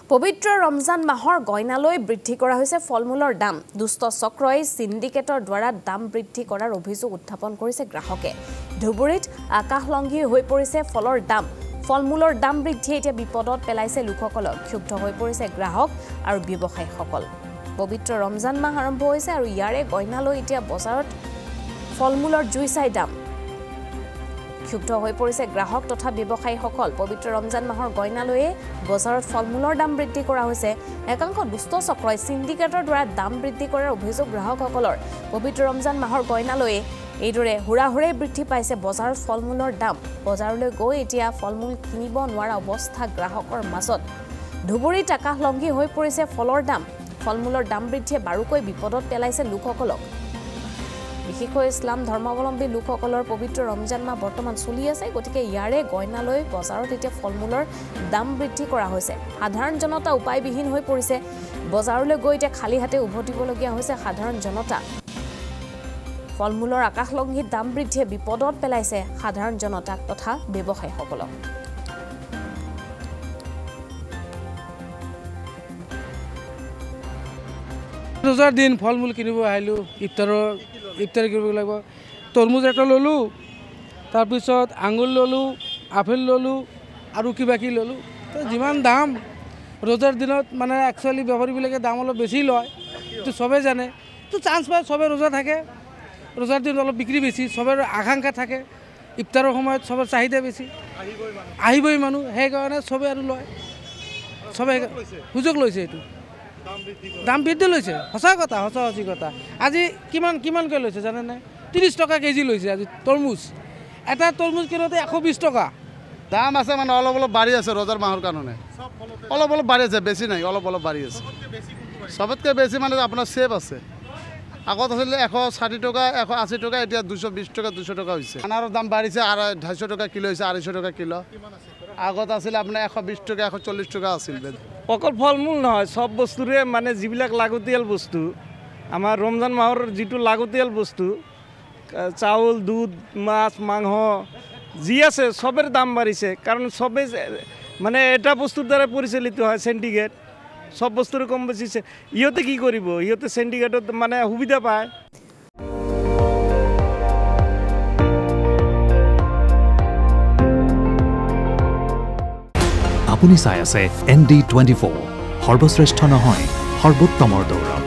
পবিত্ৰ ৰমজান মাহৰ গয়নালৈ বৃদ্ধি কৰা হৈছে ফলমূলৰ দাম দুষ্ট চক্ৰই সিন্ডিকেটৰ দ্বাৰা দাম বৃদ্ধি কৰাৰ অভিযোগ উত্থাপন কৰিছে গ্ৰাহকে ধুবুৰীত আকাশলংঘী হৈ পৰিছে ফলৰ দাম ফলমূলৰ দাম বৃদ্ধি এতিয়া বিপদত পেলাইছে লোকসকলক ক্ষুব্ধ হৈ পৰিছে গ্ৰাহক আৰু ব্যৱসায়ীসকল পবিত্ৰ ৰমজান মাহ আৰম্ভ হৈছে আৰু ইয়াৰে গয়নালৈ এতিয়া বজাৰত ফলমূলৰ জুইচাই দাম ক্ষুব্ধ হৈ পৰিছে গ্ৰাহক তথা ব্যৱসায়ীসকল পবিত্ৰ ৰমজান মাহৰ গয়নালৈয়ে বজাৰত ফলমূলৰ দাম বৃদ্ধি কৰা হৈছে একাংশ দুষ্ট চক্ৰই সিন্ডিকেটৰ দ্বাৰা দাম বৃদ্ধি কৰাৰ অভিযোগ গ্ৰাহকসকলৰ পবিত্ৰ ৰমজান মাহৰ গয়নালৈয়ে এইদৰে হুৰাহুৰে বৃদ্ধি পাইছে বজাৰত ফলমূলৰ দাম বজাৰলৈ গৈ এতিয়া ফলমূল কিনিব নোৱাৰা অৱস্থা গ্ৰাহকৰ মাজত ধুবুৰীত আকাশলংঘী হৈ পৰিছে ফলৰ দাম ফলমূলৰ দাম বৃদ্ধিয়ে বাৰুকৈ বিপদত পেলাইছে লোকসকলক বিশেষকৈ ইছলাম ধৰ্মাৱলম্বী লোকসকলৰ পবিত্ৰ ৰমজান মাহ বৰ্তমান চলি আছে গতিকে ইয়াৰে গয়নালৈ বজাৰত এতিয়া ফলমূলৰ দাম বৃদ্ধি কৰা হৈছে সাধাৰণ জনতা উপায়বিহীন হৈ পৰিছে বজাৰলৈ গৈ এতিয়া খালী হাতে উভতিবলগীয়া হৈছে সাধাৰণ জনতা ফলমূলৰ আকাশলংঘী দাম বৃদ্ধিয়ে বিপদত পেলাইছে সাধাৰণ জনতাক তথা ব্যৱসায়ীসকলক ৰোজাৰ দিন ফলমূল কিনিব আহিলোঁ ইফতাৰ কৰিব লাগিব তৰমুজ এটা ললোঁ তাৰপিছত আঙুৰ ললোঁ আপেল ললোঁ আৰু কিবা কি ললোঁ তো যিমান দাম ৰোজাৰ দিনত মানে একচুয়ালি বেপাৰীবিলাকে দাম অলপ বেছি লয় তো সবে জানে তো চান্স পায় সবে রোজা থাকে রোজার দিন অলপ বিক্রি বেছি সবের আকাংক্ষা থাকে ইফতাৰৰ সময়ত সবেৰ চাহিদা বেছি আহিবই মানুহ সেইকাৰণে সবে আৰু লয় সবে সুযোগ লৈছে এইটো দাম বৃদ্ধি লৈছে সঁচা কথা সঁচি কথা আজি কিমানকৈ লৈছে জানে নাই 30 টকা কেজি লৈছে আজি তৰমুজ এটা তৰমুজ কিনোতে 120 টকা দাম আছে মানে অলপ বাঢ়ি আছে ৰজাৰ মাহৰ কাৰণে অলপ বাঢ়ি আছে বেছি নাই অলপ বাঢ়ি আছে সবতকৈ বেছি মানে আপোনাৰ সেব আছে আগত আছিলে 160 টকা 180 টকা এতিয়া 220 টকা 200 টকা হৈছে আনাৰৰ দাম বাঢ়িছে আৰু 250 টকা কিলো হৈছে 250 টকা কিলো আগত আছিল আপোনাৰ 120 টকা 140 টকা আছিল অকল ফলমূল নহয় সব বস্তুৰে মানে যিবিলাক লাগতিয়াল বস্তু আমাৰ ৰমজান মাহৰ যিটো লাগতিয়াল বস্তু চাউল দুধ মাছ মাংস যি আছে সবেৰ দাম বাঢ়িছে কাৰণ সবে মানে এটা বস্তুৰ দ্বাৰা পৰিচালিত হয় সিন্ডিকেট সব বস্তুৰ কম বেছিছে ইহঁতে কি কৰিব ইহঁতে সিন্ডিকেটত মানে সুবিধা পায় আপুনি চাই আছে ND24 সৰ্বশ্ৰেষ্ঠ নহয় সৰ্বোত্তমৰ দৌৰ